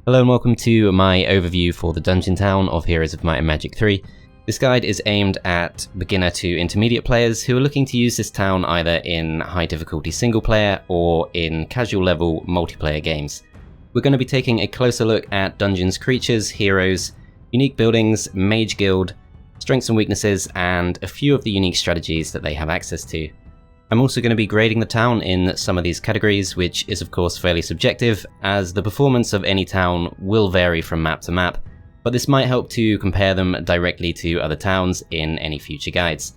Hello and welcome to my overview for the Dungeon Town of Heroes of Might and Magic 3. This guide is aimed at beginner to intermediate players who are looking to use this town either in high difficulty single player or in casual level multiplayer games. We're going to be taking a closer look at dungeons, creatures, heroes, unique buildings, Mage Guild, strengths and weaknesses, and a few of the unique strategies that they have access to. I'm also going to be grading the town in some of these categories, which is of course fairly subjective, as the performance of any town will vary from map to map, but this might help to compare them directly to other towns in any future guides.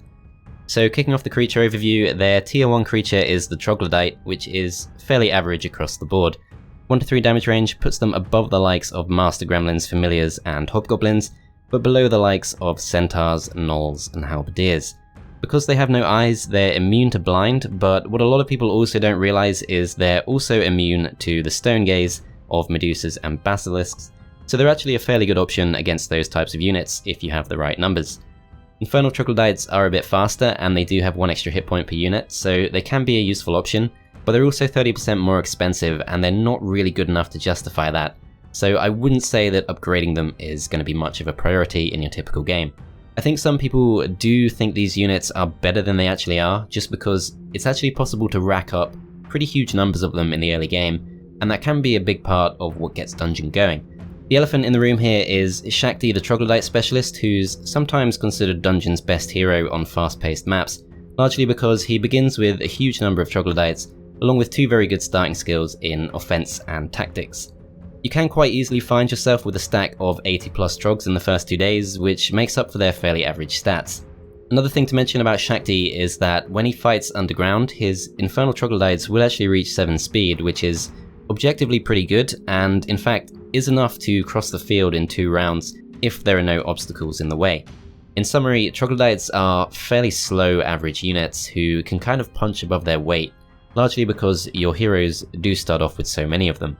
So kicking off the creature overview, their tier 1 creature is the Troglodyte, which is fairly average across the board. 1 to 3 damage range puts them above the likes of Master Gremlins, Familiars, and Hobgoblins, but below the likes of Centaurs, Gnolls, and Halberdiers. Because they have no eyes, they're immune to blind, but what a lot of people also don't realise is they're also immune to the stone gaze of Medusas and Basilisks, so they're actually a fairly good option against those types of units if you have the right numbers. Infernal Troglodytes are a bit faster and they do have 1 extra hit point per unit, so they can be a useful option, but they're also 30% more expensive and they're not really good enough to justify that, so I wouldn't say that upgrading them is going to be much of a priority in your typical game. I think some people do think these units are better than they actually are, just because it's actually possible to rack up pretty huge numbers of them in the early game, and that can be a big part of what gets Dungeon going. The elephant in the room here is Shakti the Troglodyte specialist, who's sometimes considered Dungeon's best hero on fast-paced maps, largely because he begins with a huge number of Troglodytes, along with 2 very good starting skills in offense and tactics. You can quite easily find yourself with a stack of 80 plus trogs in the first 2 days, which makes up for their fairly average stats. Another thing to mention about Shakti is that when he fights underground, his Infernal Troglodytes will actually reach 7 speed, which is objectively pretty good, and in fact is enough to cross the field in 2 rounds if there are no obstacles in the way. In summary, Troglodytes are fairly slow average units who can kind of punch above their weight, largely because your heroes do start off with so many of them.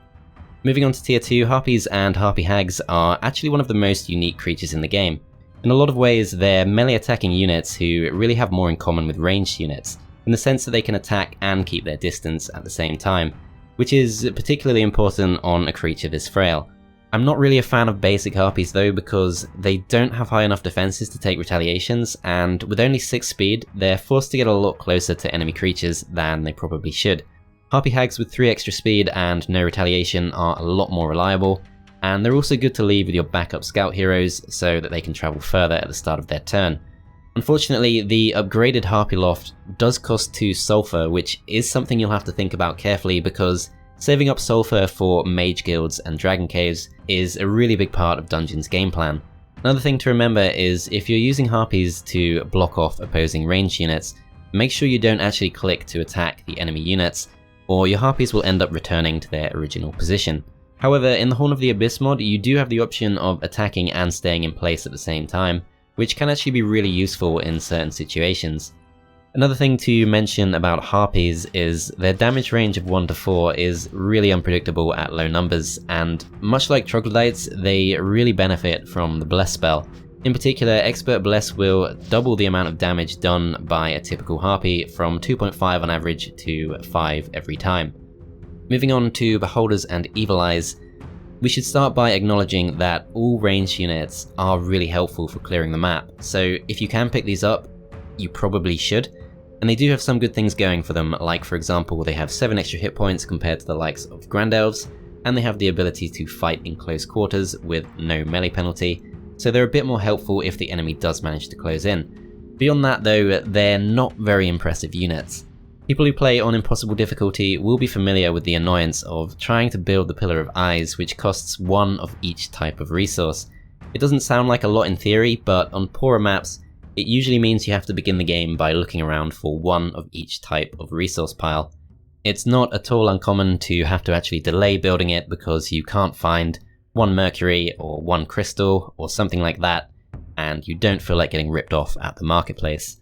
Moving on to tier 2, Harpies and Harpy Hags are actually one of the most unique creatures in the game. In a lot of ways, they're melee attacking units who really have more in common with ranged units, in the sense that they can attack and keep their distance at the same time, which is particularly important on a creature this frail. I'm not really a fan of basic Harpies though, because they don't have high enough defenses to take retaliations, and with only 6 speed, they're forced to get a lot closer to enemy creatures than they probably should. Harpy Hags with 3 extra speed and no retaliation are a lot more reliable, and they're also good to leave with your backup scout heroes so that they can travel further at the start of their turn. Unfortunately, the upgraded Harpy Loft does cost 2 sulfur, which is something you'll have to think about carefully because saving up sulfur for Mage Guilds and Dragon Caves is a really big part of Dungeon's game plan. Another thing to remember is if you're using Harpies to block off opposing ranged units, make sure you don't actually click to attack the enemy units, or your Harpies will end up returning to their original position. However, in the Horn of the Abyss mod, you do have the option of attacking and staying in place at the same time, which can actually be really useful in certain situations. Another thing to mention about Harpies is their damage range of 1 to 4 is really unpredictable at low numbers, and much like Troglodytes, they really benefit from the Bless spell. In particular, Expert Bless will double the amount of damage done by a typical Harpy from 2.5 on average to 5 every time. Moving on to Beholders and Evil Eyes, we should start by acknowledging that all ranged units are really helpful for clearing the map, so if you can pick these up, you probably should. And they do have some good things going for them, like for example they have 7 extra hit points compared to the likes of Grand Elves, and they have the ability to fight in close quarters with no melee penalty, so they're a bit more helpful if the enemy does manage to close in. Beyond that though, they're not very impressive units. People who play on impossible difficulty will be familiar with the annoyance of trying to build the Pillar of Eyes, which costs 1 of each type of resource. It doesn't sound like a lot in theory, but on poorer maps, it usually means you have to begin the game by looking around for 1 of each type of resource pile. It's not at all uncommon to have to actually delay building it because you can't find 1 mercury or 1 crystal or something like that, and you don't feel like getting ripped off at the marketplace.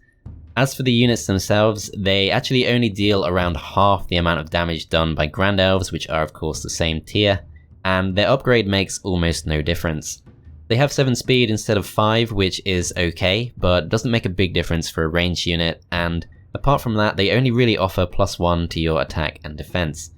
As for the units themselves, they actually only deal around half the amount of damage done by Grand Elves, which are of course the same tier, and their upgrade makes almost no difference. They have 7 speed instead of 5, which is okay, but doesn't make a big difference for a ranged unit, and apart from that they only really offer +1 to your attack and defense.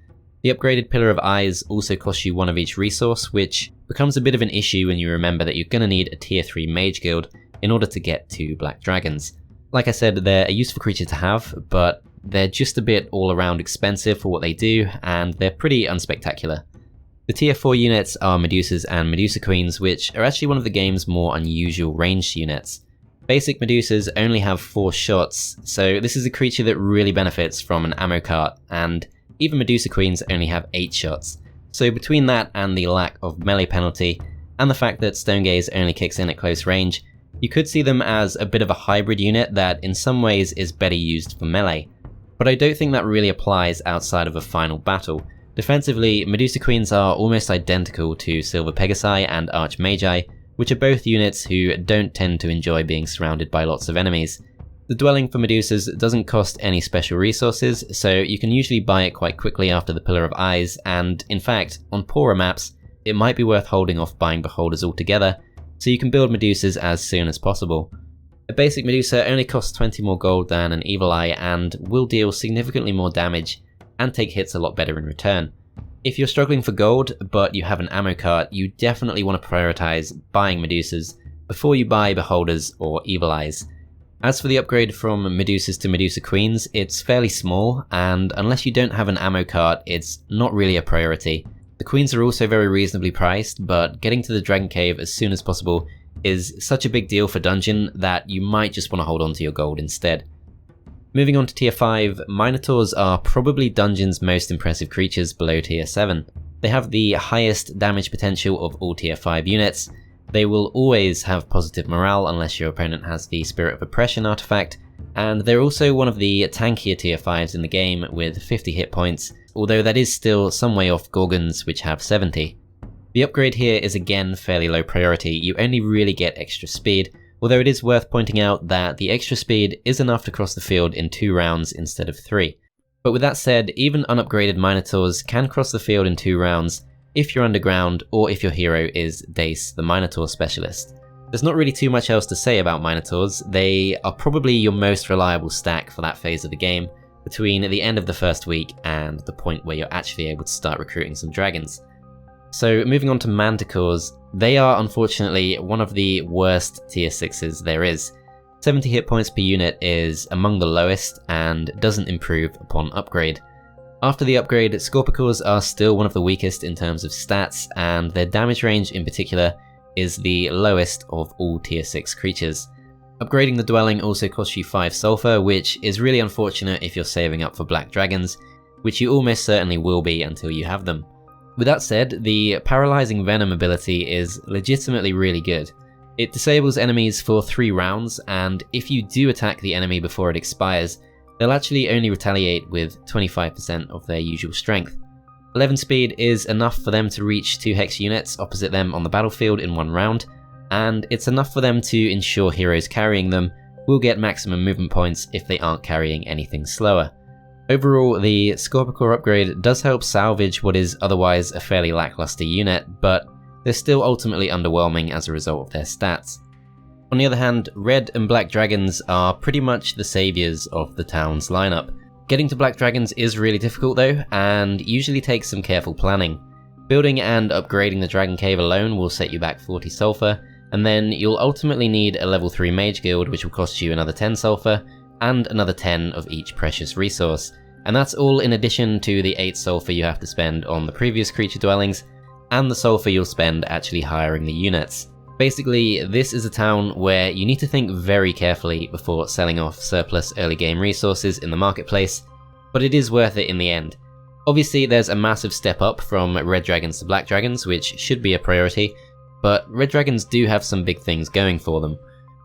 The upgraded Pillar of Eyes also costs you one of each resource, which becomes a bit of an issue when you remember that you're going to need a tier 3 Mage Guild in order to get to Black Dragons. Like I said, they're a useful creature to have, but they're just a bit all around expensive for what they do, and they're pretty unspectacular. The tier 4 units are Medusas and Medusa Queens, which are actually one of the game's more unusual ranged units. Basic Medusas only have 4 shots, so this is a creature that really benefits from an ammo cart, and even Medusa Queens only have 8 shots. So between that and the lack of melee penalty, and the fact that Stone Gaze only kicks in at close range, you could see them as a bit of a hybrid unit that in some ways is better used for melee. But I don't think that really applies outside of a final battle. Defensively, Medusa Queens are almost identical to Silver Pegasi and Archmagi, which are both units who don't tend to enjoy being surrounded by lots of enemies. The dwelling for Medusas doesn't cost any special resources, so you can usually buy it quite quickly after the Pillar of Eyes, and in fact, on poorer maps, it might be worth holding off buying Beholders altogether, so you can build Medusas as soon as possible. A basic Medusa only costs 20 more gold than an Evil Eye and will deal significantly more damage and take hits a lot better in return. If you're struggling for gold, but you have an ammo cart, you definitely want to prioritize buying Medusas before you buy Beholders or Evil Eyes. As for the upgrade from Medusas to Medusa Queens, it's fairly small, and unless you don't have an ammo cart, it's not really a priority. The Queens are also very reasonably priced, but getting to the Dragon Cave as soon as possible is such a big deal for Dungeon that you might just want to hold on to your gold instead. Moving on to tier 5, Minotaurs are probably Dungeon's most impressive creatures below tier 7. They have the highest damage potential of all tier 5 units. They will always have positive morale unless your opponent has the Spirit of Oppression artifact, and they're also one of the tankier tier 5s in the game with 50 hit points, although that is still some way off Gorgons, which have 70. The upgrade here is again fairly low priority. You only really get extra speed, although it is worth pointing out that the extra speed is enough to cross the field in 2 rounds instead of 3. But with that said, even unupgraded Minotaurs can cross the field in 2 rounds if you're underground or if your hero is Dace the Minotaur specialist. There's not really too much else to say about Minotaurs. They are probably your most reliable stack for that phase of the game, between the end of the first week and the point where you're actually able to start recruiting some dragons. So moving on to Manticores, they are unfortunately one of the worst tier 6s there is. 70 hit points per unit is among the lowest and doesn't improve upon upgrade. After the upgrade, Scorpicores are still one of the weakest in terms of stats, and their damage range in particular is the lowest of all tier 6 creatures. Upgrading the dwelling also costs you 5 sulfur, which is really unfortunate if you're saving up for Black Dragons, which you almost certainly will be until you have them. With that said, the Paralyzing Venom ability is legitimately really good. It disables enemies for 3 rounds, and if you do attack the enemy before it expires, they'll actually only retaliate with 25% of their usual strength. 11 speed is enough for them to reach 2 hex units opposite them on the battlefield in 1 round, and it's enough for them to ensure heroes carrying them will get maximum movement points if they aren't carrying anything slower. Overall, the Scorpicore upgrade does help salvage what is otherwise a fairly lackluster unit, but they're still ultimately underwhelming as a result of their stats. On the other hand, Red and Black Dragons are pretty much the saviours of the town's lineup. Getting to Black Dragons is really difficult though, and usually takes some careful planning. Building and upgrading the Dragon Cave alone will set you back 40 sulfur, and then you'll ultimately need a level 3 Mage Guild, which will cost you another 10 sulfur, and another 10 of each precious resource. And that's all in addition to the 8 sulfur you have to spend on the previous creature dwellings, and the sulfur you'll spend actually hiring the units. Basically, this is a town where you need to think very carefully before selling off surplus early game resources in the marketplace, but it is worth it in the end. Obviously, there's a massive step up from Red Dragons to Black Dragons, which should be a priority, but Red Dragons do have some big things going for them.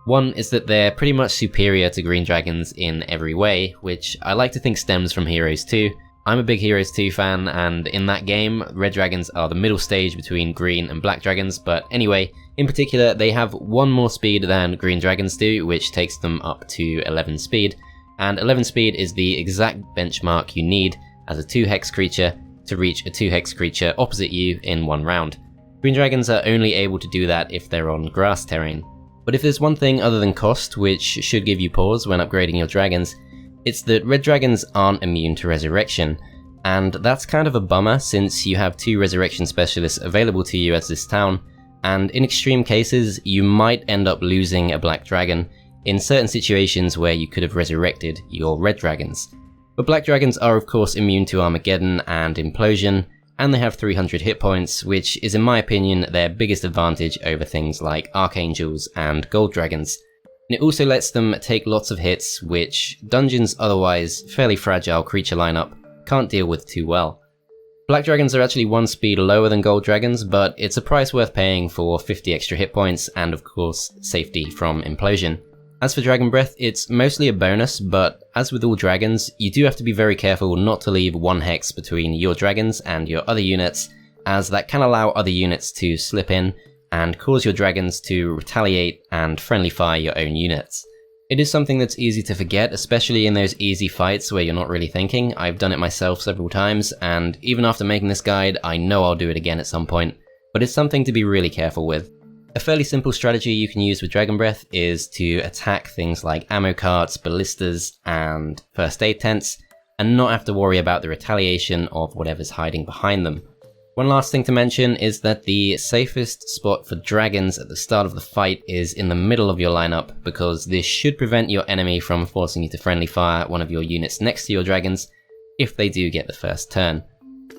One is that they're pretty much superior to Green Dragons in every way, which I like to think stems from Heroes 2. I'm a big Heroes 2 fan, and in that game, Red Dragons are the middle stage between Green and Black Dragons, but anyway, in particular, they have 1 more speed than Green Dragons do, which takes them up to 11 speed, and 11 speed is the exact benchmark you need as a 2-hex creature to reach a 2-hex creature opposite you in 1 round. Green Dragons are only able to do that if they're on grass terrain. But if there's one thing other than cost which should give you pause when upgrading your dragons, it's that Red Dragons aren't immune to Resurrection, and that's kind of a bummer since you have 2 resurrection specialists available to you as this town, and in extreme cases you might end up losing a black dragon in certain situations where you could have resurrected your red dragons. But black dragons are of course immune to Armageddon and Implosion, and they have 300 hit points, which is in my opinion their biggest advantage over things like archangels and gold dragons. And it also lets them take lots of hits, which Dungeon's otherwise fairly fragile creature lineup can't deal with too well. Black dragons are actually 1 speed lower than gold dragons, but it's a price worth paying for 50 extra hit points and of course safety from Implosion. As for Dragon Breath, it's mostly a bonus, but as with all dragons, you do have to be very careful not to leave 1 hex between your dragons and your other units, as that can allow other units to slip in and cause your dragons to retaliate and friendly fire your own units. It is something that's easy to forget, especially in those easy fights where you're not really thinking. I've done it myself several times, and even after making this guide, I know I'll do it again at some point, but it's something to be really careful with. A fairly simple strategy you can use with Dragon Breath is to attack things like ammo carts, ballistas, and first aid tents, and not have to worry about the retaliation of whatever's hiding behind them. One last thing to mention is that the safest spot for dragons at the start of the fight is in the middle of your lineup, because this should prevent your enemy from forcing you to friendly fire one of your units next to your dragons if they do get the first turn.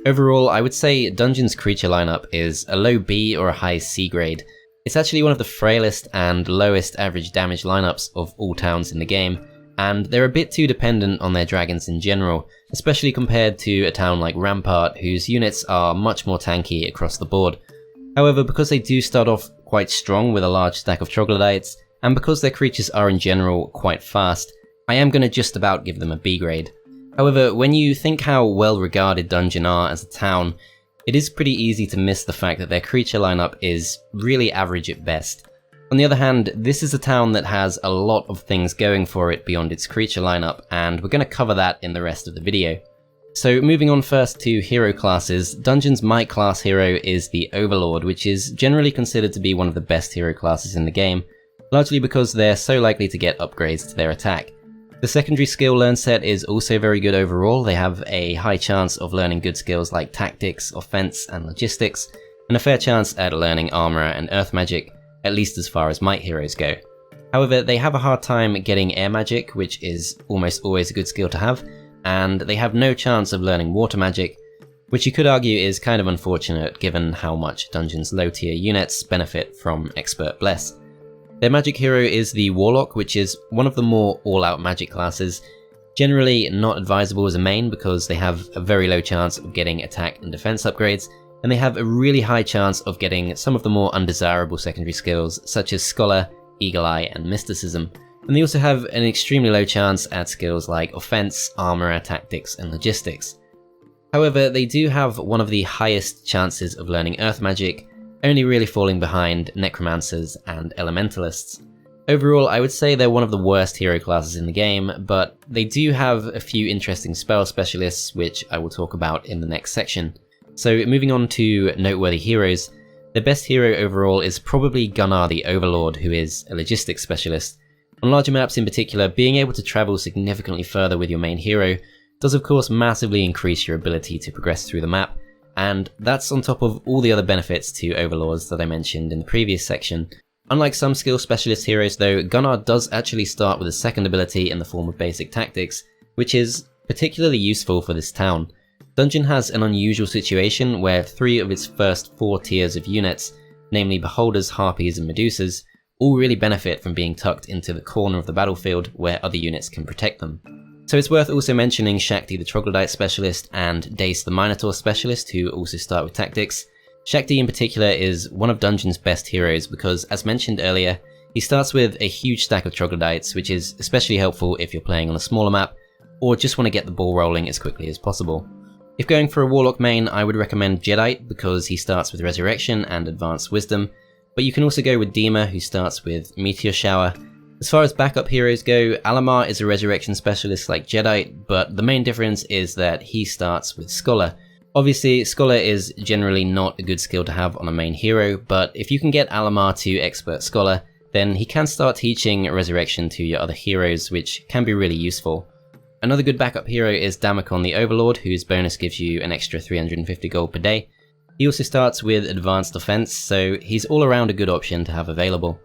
Overall, I would say Dungeon's creature lineup is a low B or a high C grade. It's actually one of the frailest and lowest average damage lineups of all towns in the game, and they're a bit too dependent on their dragons in general, especially compared to a town like Rampart, whose units are much more tanky across the board. However, because they do start off quite strong with a large stack of troglodytes, and because their creatures are in general quite fast, I am going to just about give them a B grade. However, when you think how well regarded Dungeon are as a town, it is pretty easy to miss the fact that their creature lineup is really average at best. On the other hand, this is a town that has a lot of things going for it beyond its creature lineup, and we're going to cover that in the rest of the video. So moving on first to hero classes, Dungeon's Might class hero is the Overlord, which is generally considered to be one of the best hero classes in the game, largely because they're so likely to get upgrades to their attack. The secondary skill learn set is also very good overall. They have a high chance of learning good skills like tactics, offense, and logistics, and a fair chance at learning armor and earth magic, at least as far as might heroes go. However, they have a hard time getting air magic, which is almost always a good skill to have, and they have no chance of learning water magic, which you could argue is kind of unfortunate given how much Dungeon's low tier units benefit from Expert Bless. Their magic hero is the Warlock, which is one of the more all-out magic classes, generally not advisable as a main because they have a very low chance of getting attack and defense upgrades, and they have a really high chance of getting some of the more undesirable secondary skills such as Scholar, Eagle Eye, and Mysticism. And they also have an extremely low chance at skills like offense, armor, tactics, and logistics. However, they do have one of the highest chances of learning earth magic, only really falling behind necromancers and elementalists. Overall, I would say they're one of the worst hero classes in the game, but they do have a few interesting spell specialists, which I will talk about in the next section. So moving on to noteworthy heroes, the best hero overall is probably Gunnar the Overlord, who is a logistics specialist. On larger maps in particular, being able to travel significantly further with your main hero does of course massively increase your ability to progress through the map, and that's on top of all the other benefits to Overlords that I mentioned in the previous section. Unlike some skill specialist heroes though, Gunnar does actually start with a second ability in the form of basic tactics, which is particularly useful for this town. Dungeon has an unusual situation where 3 of its first 4 tiers of units, namely Beholders, Harpies, and Medusas, all really benefit from being tucked into the corner of the battlefield where other units can protect them. So it's worth also mentioning Shakti the Troglodyte specialist and Dace the Minotaur specialist, who also start with tactics. Shakti in particular is one of Dungeon's best heroes because, as mentioned earlier, he starts with a huge stack of troglodytes, which is especially helpful if you're playing on a smaller map or just want to get the ball rolling as quickly as possible. If going for a Warlock main, I would recommend Jeddite because he starts with Resurrection and Advanced Wisdom, but you can also go with Dima, who starts with Meteor Shower. As far as backup heroes go, Alamar is a resurrection specialist like Jeddite, but the main difference is that he starts with Scholar. Obviously, Scholar is generally not a good skill to have on a main hero, but if you can get Alamar to Expert Scholar, then he can start teaching resurrection to your other heroes, which can be really useful. Another good backup hero is Damacon the Overlord, whose bonus gives you an extra 350 gold per day. He also starts with advanced defense, so he's all around a good option to have available.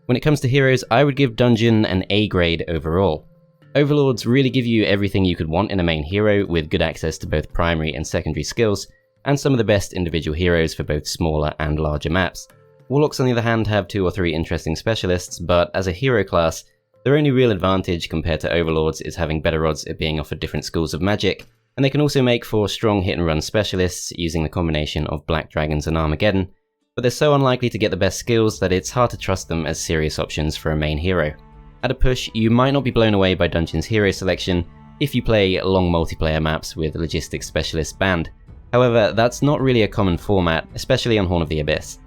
When it comes to heroes, I would give Dungeon an A grade overall. Overlords really give you everything you could want in a main hero, with good access to both primary and secondary skills, and some of the best individual heroes for both smaller and larger maps. Warlocks on the other hand have 2 or 3 interesting specialists, but as a hero class, their only real advantage compared to Overlords is having better odds at being offered different schools of magic, and they can also make for strong hit and run specialists using the combination of Black Dragons and Armageddon, but they're so unlikely to get the best skills that it's hard to trust them as serious options for a main hero. At a push, you might not be blown away by Dungeon's hero selection if you play long multiplayer maps with Logistics Specialist banned. However, that's not really a common format, especially on Horn of the Abyss.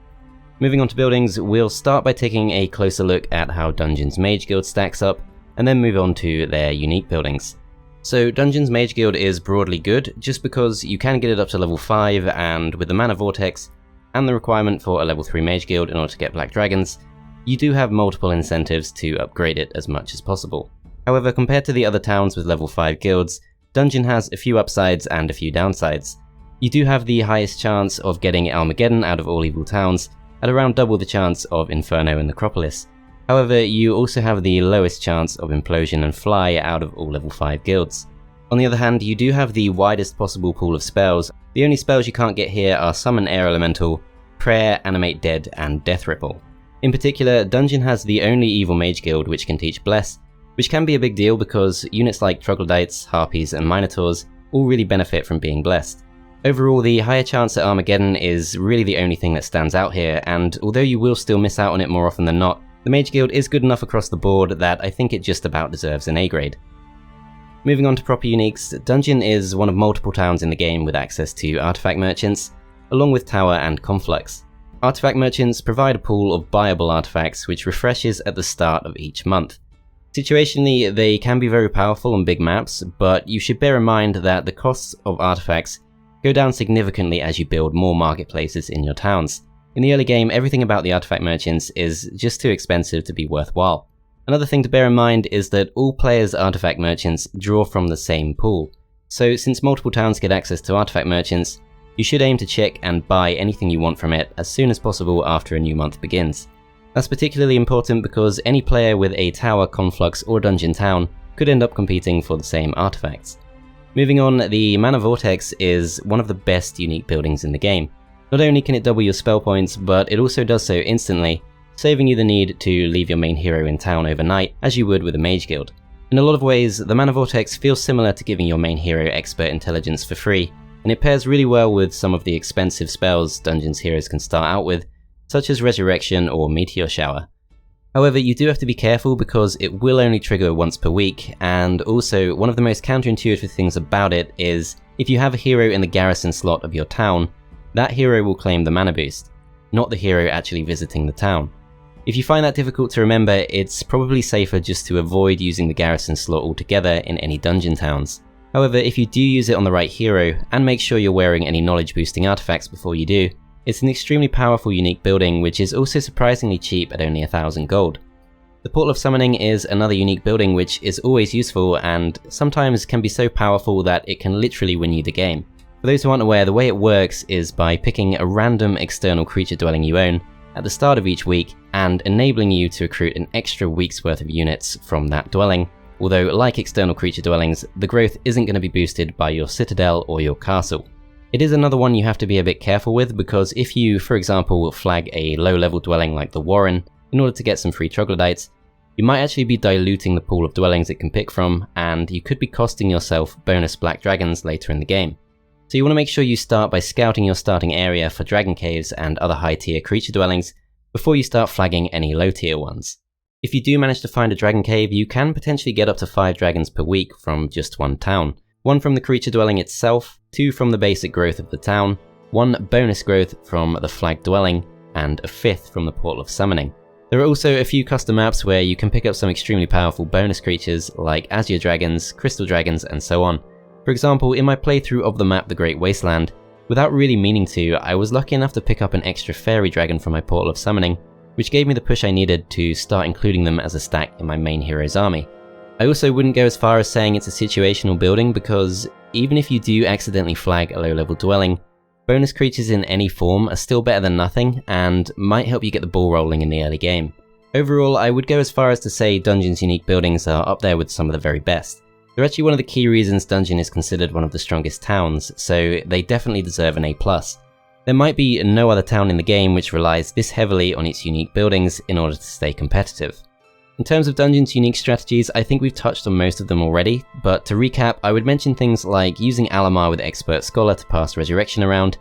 Moving on to buildings, we'll start by taking a closer look at how Dungeon's Mage Guild stacks up, and then move on to their unique buildings. So Dungeon's Mage Guild is broadly good, just because you can get it up to level 5, and with the mana Vortex, and the requirement for a level 3 Mage Guild in order to get Black Dragons, you do have multiple incentives to upgrade it as much as possible. However, compared to the other towns with level 5 guilds, Dungeon has a few upsides and a few downsides. You do have the highest chance of getting Armageddon out of all evil towns, at around double the chance of Inferno and Necropolis. However, you also have the lowest chance of Implosion and Fly out of all level 5 guilds. On the other hand, you do have the widest possible pool of spells. The only spells you can't get here are Summon Air Elemental, Prayer, Animate Dead, and Death Ripple. In particular, Dungeon has the only evil mage guild which can teach Bless, which can be a big deal because units like Troglodytes, Harpies, and Minotaurs all really benefit from being blessed. Overall, the higher chance at Armageddon is really the only thing that stands out here, and although you will still miss out on it more often than not, the Mage Guild is good enough across the board that I think it just about deserves an A grade. Moving on to proper uniques, Dungeon is one of multiple towns in the game with access to artifact merchants, along with Tower and Conflux. Artifact merchants provide a pool of buyable artifacts which refreshes at the start of each month. Situationally, they can be very powerful on big maps, but you should bear in mind that the costs of artifacts go down significantly as you build more marketplaces in your towns. In the early game, everything about the artifact merchants is just too expensive to be worthwhile. Another thing to bear in mind is that all players' artifact merchants draw from the same pool, so since multiple towns get access to artifact merchants, you should aim to check and buy anything you want from it as soon as possible after a new month begins. That's particularly important because any player with a tower, conflux, or dungeon town could end up competing for the same artifacts. Moving on, the Mana Vortex is one of the best unique buildings in the game. Not only can it double your spell points, but it also does so instantly, saving you the need to leave your main hero in town overnight, as you would with a Mage Guild. In a lot of ways, the Mana Vortex feels similar to giving your main hero expert intelligence for free, and it pairs really well with some of the expensive spells Dungeon's heroes can start out with, such as Resurrection or Meteor Shower. However, you do have to be careful because it will only trigger once per week, and also one of the most counterintuitive things about it is if you have a hero in the garrison slot of your town, that hero will claim the mana boost, not the hero actually visiting the town. If you find that difficult to remember, it's probably safer just to avoid using the garrison slot altogether in any dungeon towns. However, if you do use it on the right hero, and make sure you're wearing any knowledge boosting artifacts before you do, it's an extremely powerful unique building which is also surprisingly cheap at only 1000 gold. The Portal of Summoning is another unique building which is always useful and sometimes can be so powerful that it can literally win you the game. For those who aren't aware, the way it works is by picking a random external creature dwelling you own at the start of each week and enabling you to recruit an extra week's worth of units from that dwelling, although like external creature dwellings, the growth isn't going to be boosted by your citadel or your castle. It is another one you have to be a bit careful with because if you, for example, flag a low-level dwelling like the Warren in order to get some free Troglodytes, you might actually be diluting the pool of dwellings it can pick from, and you could be costing yourself bonus Black Dragons later in the game. So you want to make sure you start by scouting your starting area for Dragon Caves and other high-tier creature dwellings before you start flagging any low-tier ones. If you do manage to find a Dragon Cave, you can potentially get up to 5 dragons per week from just one town. 1 from the creature dwelling itself, 2 from the basic growth of the town, 1 bonus growth from the flagged dwelling, and a 5th from the Portal of Summoning. There are also a few custom maps where you can pick up some extremely powerful bonus creatures like Azure Dragons, Crystal Dragons, and so on. For example, in my playthrough of the map The Great Wasteland, without really meaning to, I was lucky enough to pick up an extra Fairy Dragon from my Portal of Summoning, which gave me the push I needed to start including them as a stack in my main hero's army. I also wouldn't go as far as saying it's a situational building, because even if you do accidentally flag a low level dwelling, bonus creatures in any form are still better than nothing and might help you get the ball rolling in the early game. Overall, I would go as far as to say Dungeon's unique buildings are up there with some of the very best. They're actually one of the key reasons Dungeon is considered one of the strongest towns, so they definitely deserve an A+. There might be no other town in the game which relies this heavily on its unique buildings in order to stay competitive. In terms of Dungeon's unique strategies, I think we've touched on most of them already, but to recap, I would mention things like using Alamar with Expert Scholar to pass Resurrection around,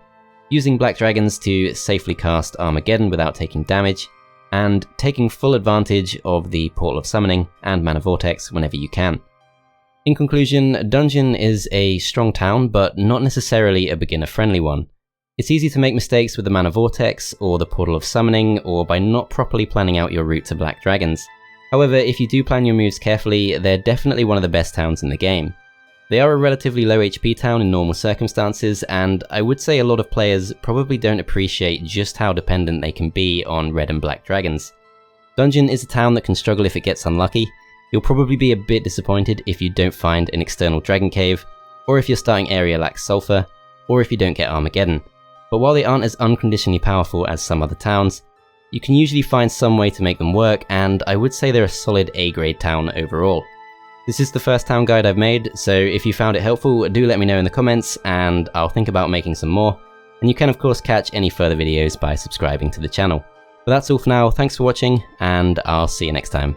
using Black Dragons to safely cast Armageddon without taking damage, and taking full advantage of the Portal of Summoning and Mana Vortex whenever you can. In conclusion, Dungeon is a strong town, but not necessarily a beginner-friendly one. It's easy to make mistakes with the Mana Vortex, or the Portal of Summoning, or by not properly planning out your route to Black Dragons. However, if you do plan your moves carefully, they're definitely one of the best towns in the game. They are a relatively low HP town in normal circumstances, and I would say a lot of players probably don't appreciate just how dependent they can be on red and black dragons. Dungeon is a town that can struggle if it gets unlucky. You'll probably be a bit disappointed if you don't find an external dragon cave, or if your starting area lacks sulfur, or if you don't get Armageddon. But while they aren't as unconditionally powerful as some other towns, you can usually find some way to make them work, and I would say they're a solid A-grade town overall. This is the first town guide I've made, so if you found it helpful, do let me know in the comments, and I'll think about making some more. And you can of course catch any further videos by subscribing to the channel. But that's all for now, thanks for watching, and I'll see you next time.